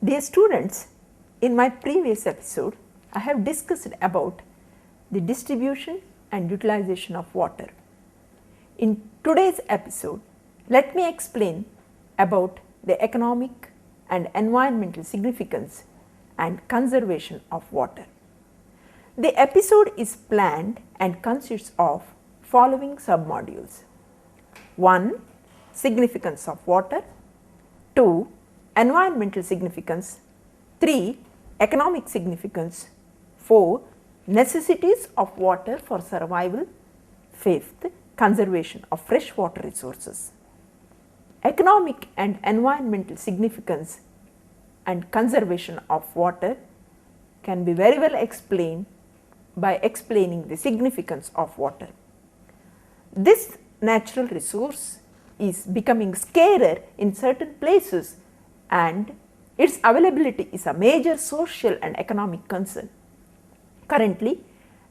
Dear students, in my previous episode, I have discussed about the distribution and utilization of water. In today's episode, let me explain about the economic and environmental significance and conservation of water. The episode is planned and consists of following submodules. 1. Significance of water. 2. Environmental significance. 3. Economic significance. 4. Necessities of water for survival. 5th. Conservation of freshwater resources. Economic and environmental significance and conservation of water can be very well explained by explaining the significance of water. This natural resource is becoming scarcer in certain places and its availability is a major social and economic concern. Currently,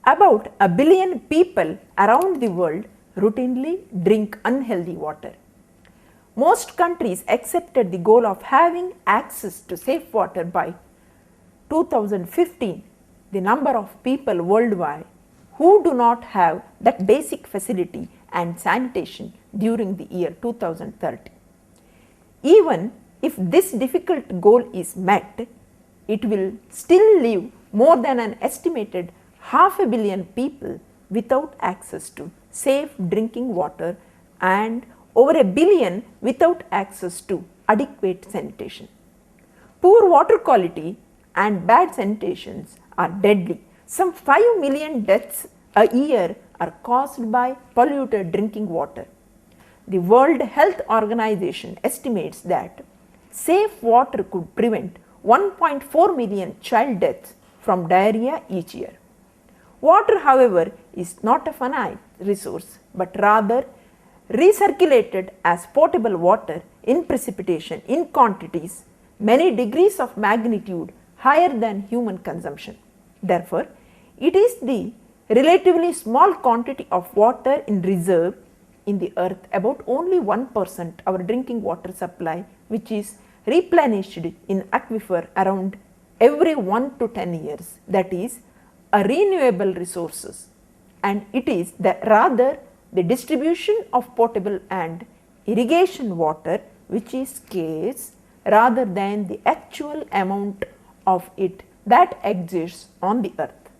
about 1 billion people around the world routinely drink unhealthy water. Most countries accepted the goal of having access to safe water by 2015. The number of people worldwide who do not have that basic facility and sanitation during the year 2030. Even if this difficult goal is met, it will still leave more than an estimated 500 million people without access to safe drinking water and over 1 billion without access to adequate sanitation. Poor water quality and bad sanitation are deadly. Some 5 million deaths a year are caused by polluted drinking water. The World Health Organization estimates that safe water could prevent 1.4 million child deaths from diarrhea each year. Water, however, is not a finite resource but rather recirculated as potable water in precipitation in quantities many degrees of magnitude higher than human consumption. Therefore, it is the relatively small quantity of water in reserve in the earth, about only 1% our drinking water supply, which is replenished in aquifer around every 1 to 10 years, that is a renewable resources, and it is rather the distribution of potable and irrigation water which is scarce rather than the actual amount of it that exists on the earth.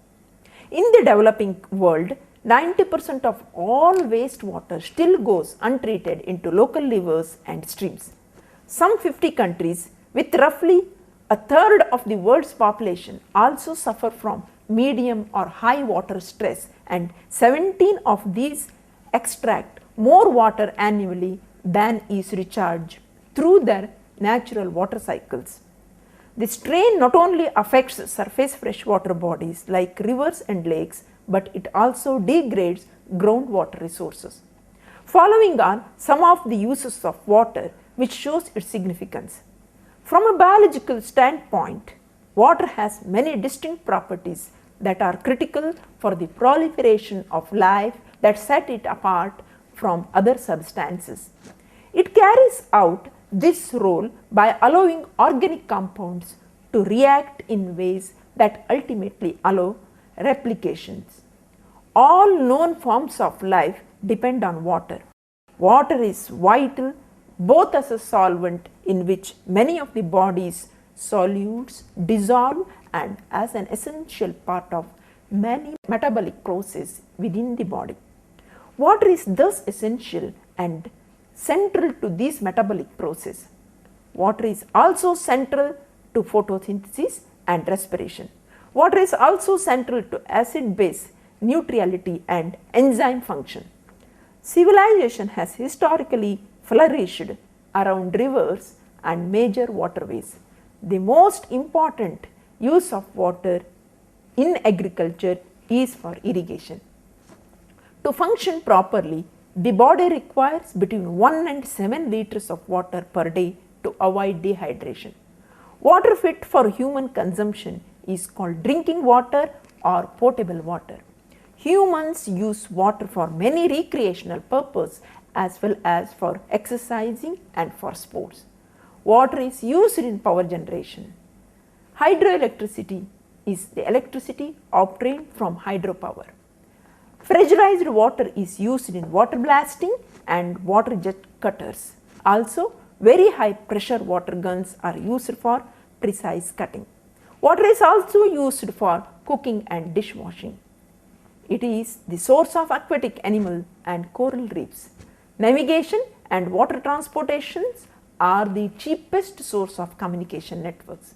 In the developing world, 90% of all wastewater still goes untreated into local rivers and streams. Some 50 countries with roughly a third of the world's population also suffer from medium or high water stress, and 17 of these extract more water annually than is recharged through their natural water cycles. The strain not only affects surface freshwater bodies like rivers and lakes, but it also degrades groundwater resources. Following are some of the uses of water which shows its significance. From a biological standpoint, water has many distinct properties that are critical for the proliferation of life that set it apart from other substances. It carries out this role by allowing organic compounds to react in ways that ultimately allow replications. All known forms of life depend on water. Water is vital both as a solvent in which many of the body's solutes dissolve and as an essential part of many metabolic processes within the body. Water is thus essential and central to these metabolic processes. Water is also central to photosynthesis and respiration. Water is also central to acid-base neutrality and enzyme function. Civilization has historically flourished around rivers and major waterways. The most important use of water in agriculture is for irrigation. To function properly, the body requires between 1 and 7 liters of water per day to avoid dehydration. Water fit for human consumption is called drinking water or potable water. Humans use water for many recreational purposes as well as for exercising and for sports. Water is used in power generation. Hydroelectricity is the electricity obtained from hydropower. Pressurized water is used in water blasting and water jet cutters. Also, very high pressure water guns are used for precise cutting. Water is also used for cooking and dishwashing. It is the source of aquatic animal and coral reefs. Navigation and water transportations are the cheapest source of communication networks.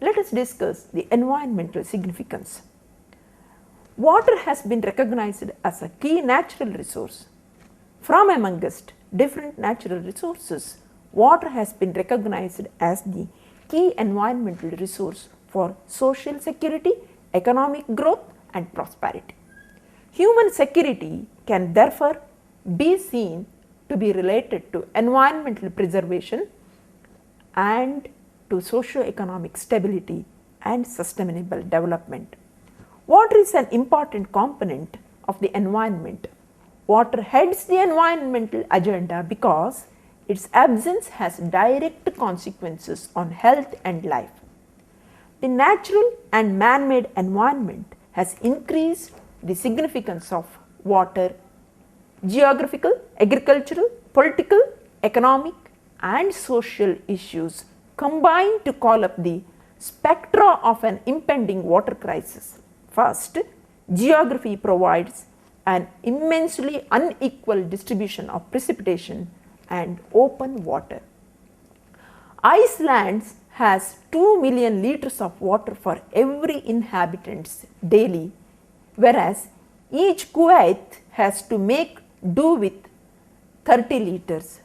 Let us discuss the environmental significance. Water has been recognized as a key natural resource. From amongst different natural resources, water has been recognized as the key environmental resource for social security, economic growth and prosperity. Human security can therefore be seen to be related to environmental preservation and to socio-economic stability and sustainable development. Water is an important component of the environment. Water heads the environmental agenda because its absence has direct consequences on health and life. The natural and man-made environment has increased the significance of water. Geographical, agricultural, political, economic and social issues combine to call up the spectra of an impending water crisis. First, geography provides an immensely unequal distribution of precipitation and open water. Iceland has 2 million liters of water for every inhabitant daily, whereas each Kuwait has to make do with 30 liters.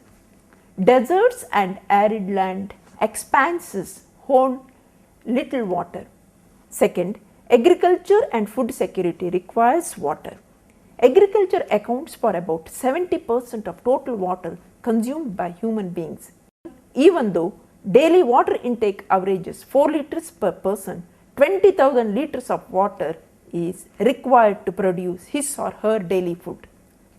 Deserts and arid land expanses hold little water. Second, agriculture and food security requires water. Agriculture accounts for about 70% of total water consumed by human beings. Even though daily water intake averages 4 liters per person, 20,000 liters of water is required to produce his or her daily food.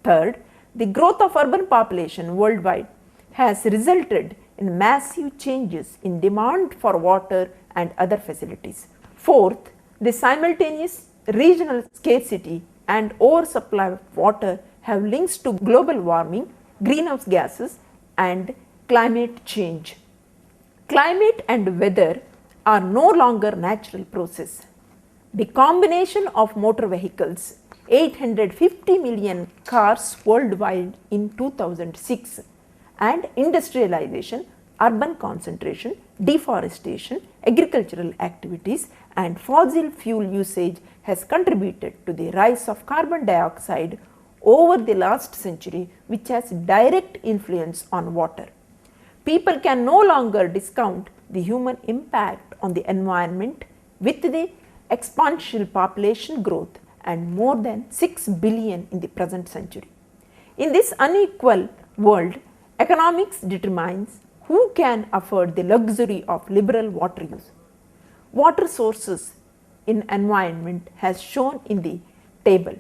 Third, the growth of urban population worldwide has resulted in massive changes in demand for water and other facilities. Fourth, the simultaneous regional scarcity and oversupply of water have links to global warming, greenhouse gases and climate change. Climate and weather are no longer natural process. The combination of motor vehicles, 850 million cars worldwide in 2006, and industrialization, urban concentration, deforestation, agricultural activities and fossil fuel usage has contributed to the rise of carbon dioxide over the last century, which has direct influence on water. People can no longer discount the human impact on the environment with the exponential population growth and more than 6 billion in the present century. In this unequal world, economics determines who can afford the luxury of liberal water use. Water sources in environment has shown in the table.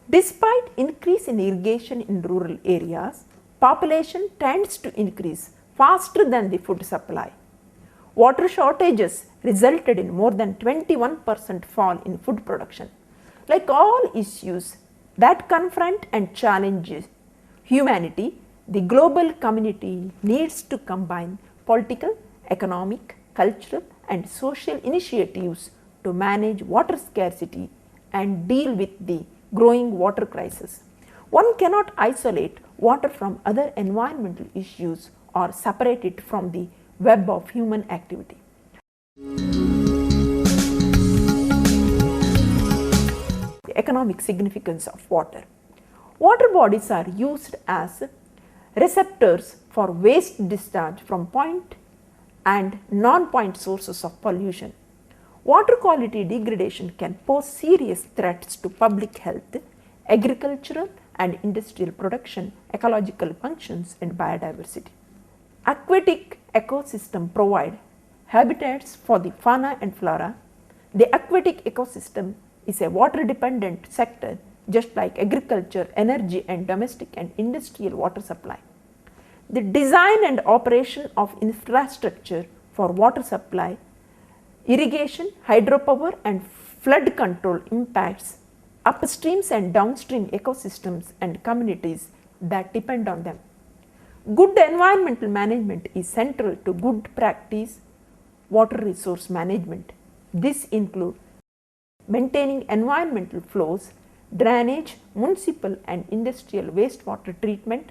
Despite increase in irrigation in rural areas, population tends to increase faster than the food supply. Water shortages resulted in more than 21% fall in food production. Like all issues that confront and challenge humanity, the global community needs to combine political, economic, cultural and social initiatives to manage water scarcity and deal with the growing water crisis. One cannot isolate water from other environmental issues or separate it from the web of human activity. The economic significance of water. Water bodies are used as receptors for waste discharge from point and non-point sources of pollution. Water quality degradation can pose serious threats to public health, agricultural and industrial production, ecological functions and biodiversity. Aquatic ecosystem provide habitats for the fauna and flora. The aquatic ecosystem is a water dependent sector just like agriculture, energy and domestic and industrial water supply. the design and operation of infrastructure for water supply, irrigation, hydropower and flood control impacts upstreams and downstream ecosystems and communities that depend on them. Good environmental management is central to good practice water resource management. This includes maintaining environmental flows, drainage, municipal and industrial wastewater treatment,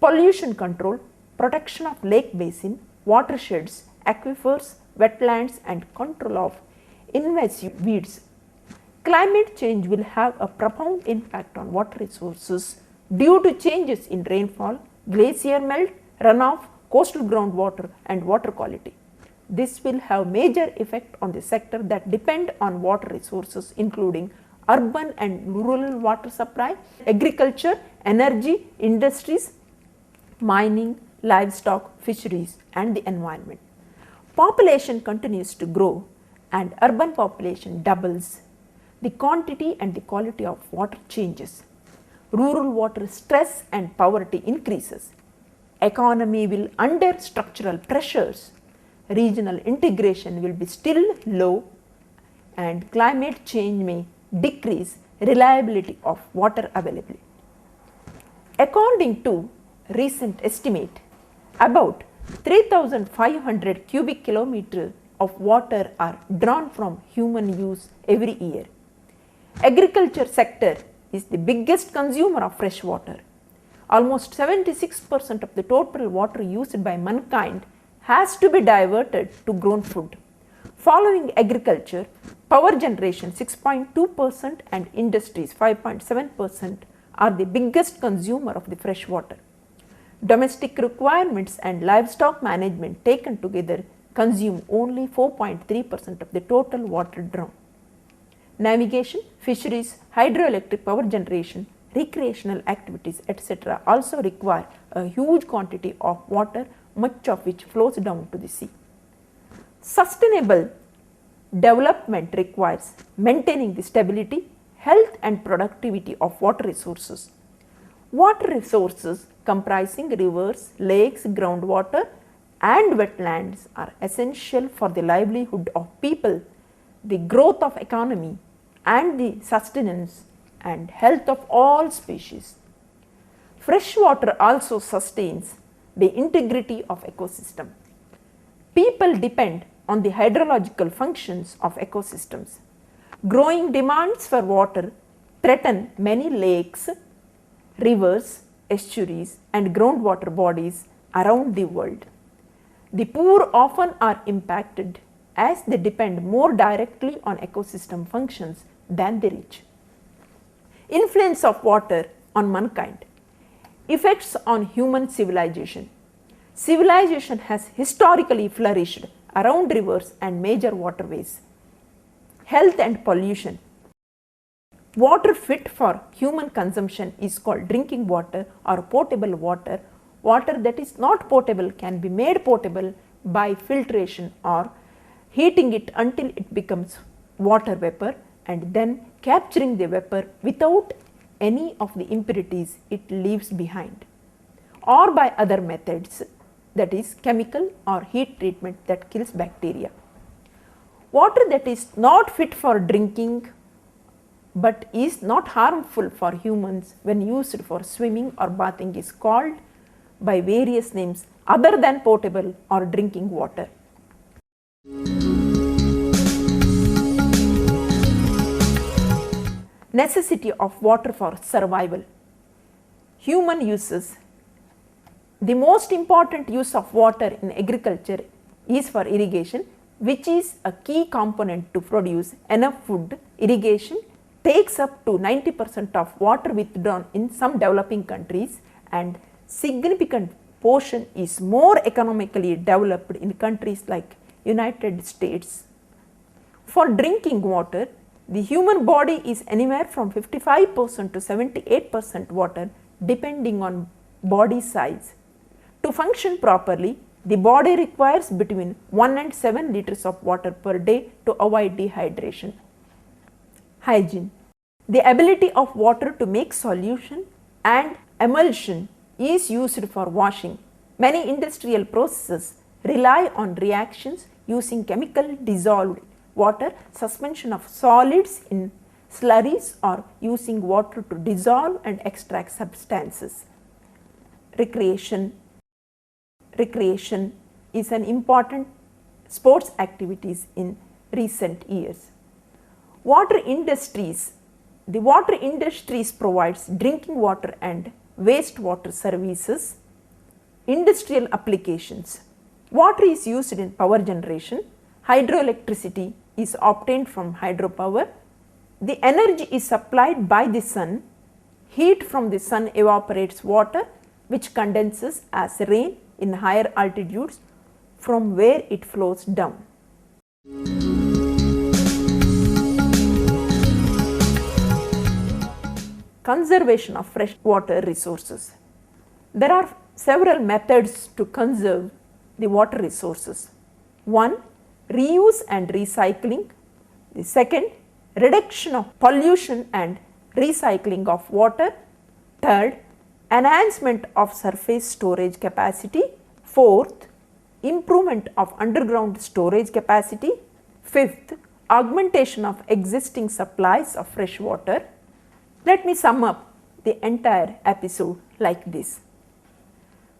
pollution control, protection of lake basin, watersheds, aquifers, wetlands and control of invasive weeds. Climate change will have a profound impact on water resources due to changes in rainfall, glacier melt, runoff, coastal groundwater and water quality. This will have major effect on the sector that depend on water resources including urban and rural water supply, agriculture, energy, industries, mining, livestock, fisheries and the environment. Population continues to grow and urban population doubles. The quantity and the quality of water changes. Rural water stress and poverty increases. Economy will under structural pressures. Regional integration will be still low and climate change may decrease reliability of water availability. According to recent estimate, about 3,500 cubic kilometers of water are drawn from human use every year. Agriculture sector is the biggest consumer of fresh water. Almost 76% of the total water used by mankind has to be diverted to grown food. Following agriculture, power generation 6.2% and industries 5.7% are the biggest consumer of the fresh water. Domestic requirements and livestock management taken together consume only 4.3% of the total water drawn. Navigation, fisheries, hydroelectric power generation, recreational activities, etc. also require a huge quantity of water, much of which flows down to the sea. Sustainable development requires maintaining the stability, health and productivity of water resources. Water resources comprising rivers, lakes, groundwater and wetlands are essential for the livelihood of people, the growth of economy and the sustenance and health of all species. Fresh water also sustains the integrity of ecosystem. People depend on the hydrological functions of ecosystems. Growing demands for water threaten many lakes, rivers, estuaries and groundwater bodies around the world. The poor often are impacted as they depend more directly on ecosystem functions than the rich. Influence of water on mankind. Effects on human civilization. Civilization has historically flourished around rivers and major waterways. Health and pollution. Water fit for human consumption is called drinking water or potable water. Water that is not potable can be made potable by filtration or heating it until it becomes water vapor and then capturing the vapor without any of the impurities it leaves behind, or by other methods, that is chemical or heat treatment that kills bacteria. Water that is not fit for drinking but is not harmful for humans when used for swimming or bathing is called by various names other than potable or drinking water. Necessity of water for survival. Human uses. The most important use of water in agriculture is for irrigation, which is a key component to produce enough food. Irrigation takes up to 90% of water withdrawn in some developing countries and significant portion is more economically developed in countries like United States. For drinking water, the human body is anywhere from 55% to 78% water depending on body size. To function properly, the body requires between 1 and 7 liters of water per day to avoid dehydration. Hygiene. The ability of water to make solution and emulsion is used for washing. Many industrial processes rely on reactions using chemical dissolved water, suspension of solids in slurries, or using water to dissolve and extract substances. Recreation is an important sports activities in recent years. The water industries provides drinking water and wastewater services. Industrial applications. Water is used in power generation. Hydroelectricity is obtained from hydropower. The energy is supplied by the sun. Heat from the sun evaporates water, which condenses as rain in higher altitudes from where it flows down. Conservation of freshwater resources. There are several methods to conserve the water resources. One, reuse and recycling. The second, reduction of pollution and recycling of water. Third, enhancement of surface storage capacity. Fourth, improvement of underground storage capacity. Fifth, augmentation of existing supplies of fresh water. Let me sum up the entire episode like this.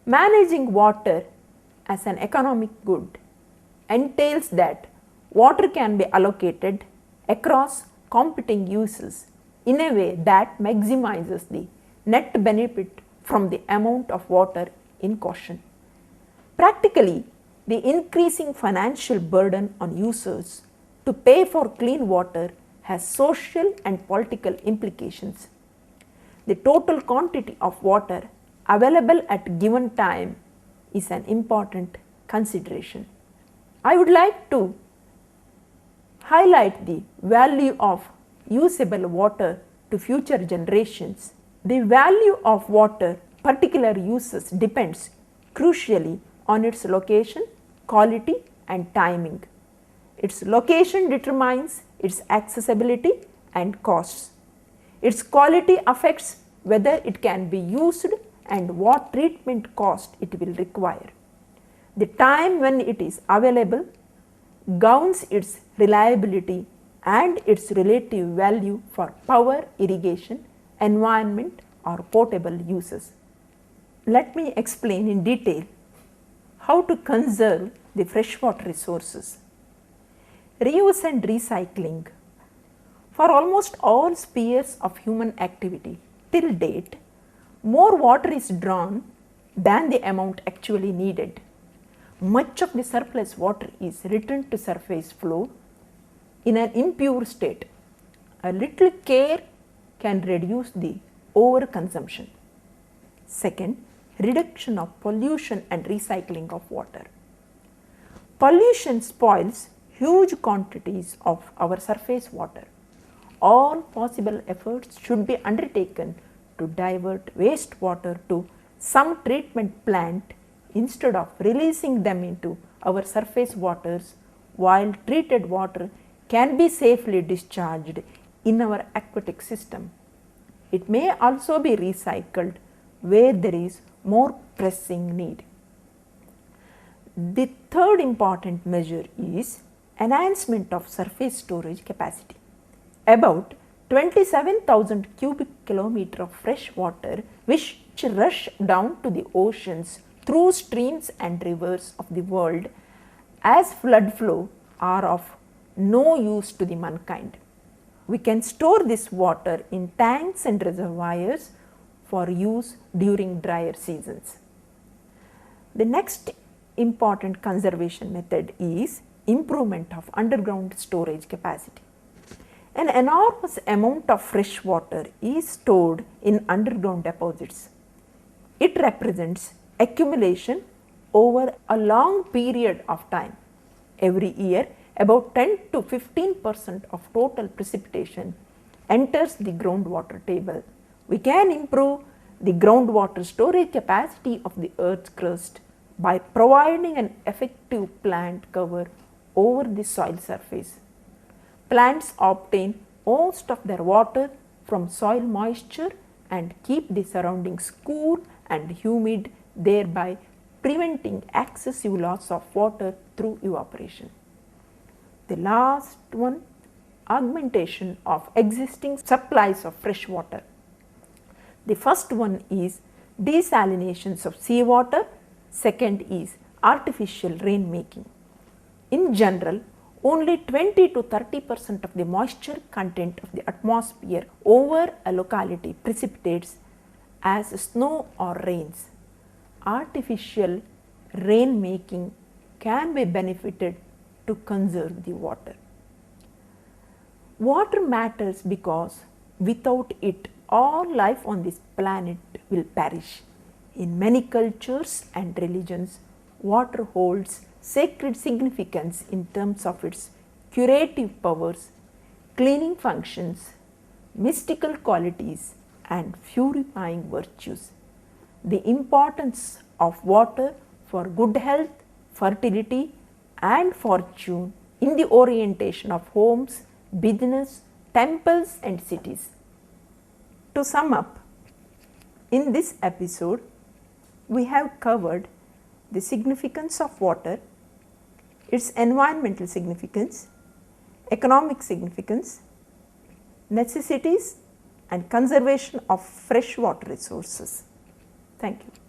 Managing water as an economic good entails that water can be allocated across competing uses in a way that maximizes the net benefit from the amount of water in question. Practically, the increasing financial burden on users to pay for clean water has social and political implications. The total quantity of water available at given time is an important consideration. I would like to highlight the value of usable water to future generations. The value of water particular uses depends crucially on its location, quality and timing. Its location determines its accessibility and costs. Its quality affects whether it can be used and what treatment cost it will require. The time when it is available governs its reliability and its relative value for power, irrigation, environment or potable uses. Let me explain in detail how to conserve the freshwater resources. Reuse and recycling. For almost all spheres of human activity till date, more water is drawn than the amount actually needed. Much of the surplus water is returned to surface flow in an impure state. A little care can reduce the overconsumption. Second, reduction of pollution and recycling of water. Pollution spoils huge quantities of our surface water. All possible efforts should be undertaken to divert wastewater to some treatment plant instead of releasing them into our surface waters, while treated water can be safely discharged in our aquatic system. It may also be recycled where there is more pressing need. The third important measure is enhancement of surface storage capacity. About 27,000 cubic kilometers of fresh water which rush down to the oceans through streams and rivers of the world as flood flow are of no use to the mankind. We can store this water in tanks and reservoirs for use during drier seasons. The next important conservation method is improvement of underground storage capacity. An enormous amount of fresh water is stored in underground deposits. It represents accumulation over a long period of time. Every year, about 10 to 15% of total precipitation enters the groundwater table. We can improve the groundwater storage capacity of the earth's crust by providing an effective plant cover over the soil surface. Plants obtain most of their water from soil moisture and keep the surroundings cool and humid, thereby preventing excessive loss of water through evaporation. The last one, augmentation of existing supplies of fresh water. The first one is desalinations of seawater, second is artificial rain making. In general, only 20 to 30% of the moisture content of the atmosphere over a locality precipitates as snow or rains. Artificial rain making can be benefited to conserve the water. Water matters because without it all life on this planet will perish. In many cultures and religions, water holds sacred significance in terms of its curative powers, cleaning functions, mystical qualities and purifying virtues. The importance of water for good health, fertility and fortune in the orientation of homes, business, temples and cities. To sum up, in this episode, we have covered the significance of water, its environmental significance, economic significance, necessities and conservation of fresh water resources. Thank you.